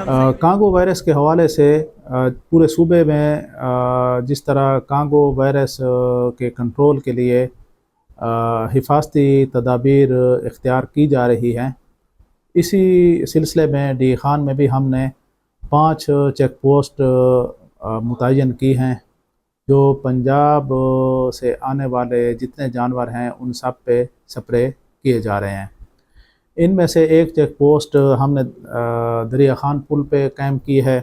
Congo virus کے حوالے سے پورے صوبے میں جس طرح کانگو وائرس کے کنٹرول کے لیے حفاظتی تدابیر اختیار کی جا رہی ہیں، اسی سلسلے میں ڈی خان میں بھی ہم نے 5 چیک پوسٹ متعین کی ہیں جو پنجاب سے آنے والے جتنے جانور ہیں ان سب پہ سپرے کیے جا رہے ہیں۔ ان میں سے ایک چیک پوسٹ ہم نے دریا خان پل پہ قائم کی ہے،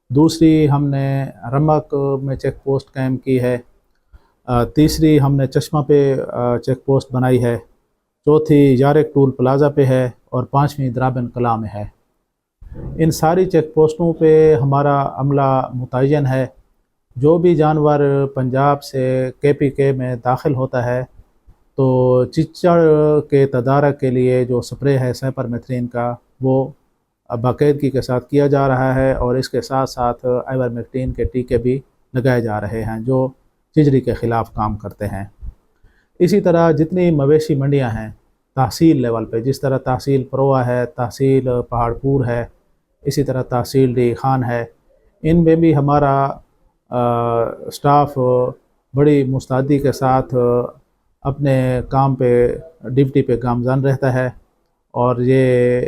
دوسری ہم نے رمک میں چیک پوسٹ قائم کی ہے، تیسری ہم نے چشمہ پہ چیک پوسٹ بنائی ہے، چوتھی یارک ٹول پلازا پہ ہے اور 5ویں درابن کلا میں ہے۔ ان ساری چیک پوسٹوں پہ ہمارا عملہ متعین ہے۔ جو بھی جانور پنجاب سے KPK میں داخل ہوتا ہے تو چچڑ کے تدارک کے لیے جو سپرے ہے سائپرمیتھرین کا وہ باقاعدگی کے ساتھ کیا جا رہا ہے، اور اس کے ساتھ ساتھ آئیورمیکٹین کے ٹیکے بھی لگائے جا رہے ہیں جو چچڑی کے خلاف کام کرتے ہیں۔ اسی طرح جتنی مویشی منڈیاں ہیں تحصیل لیول پہ، جس طرح تحصیل پروا ہے، تحصیل پہاڑ پور ہے، اسی طرح تحصیل ڈی خان ہے، ان میں بھی ہمارا سٹاف بڑی مستعدی کے ساتھ اپنے کام پہ ڈیوٹی پہ گامزن رہتا ہے، اور یہ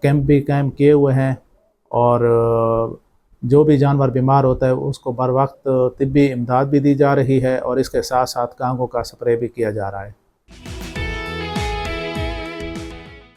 کیمپ بھی قائم کیے ہوئے ہیں، اور جو بھی جانور بیمار ہوتا ہے اس کو بر وقت طبی امداد بھی دی جا رہی ہے، اور اس کے ساتھ ساتھ کانگوں کا سپرے بھی کیا جا رہا ہے۔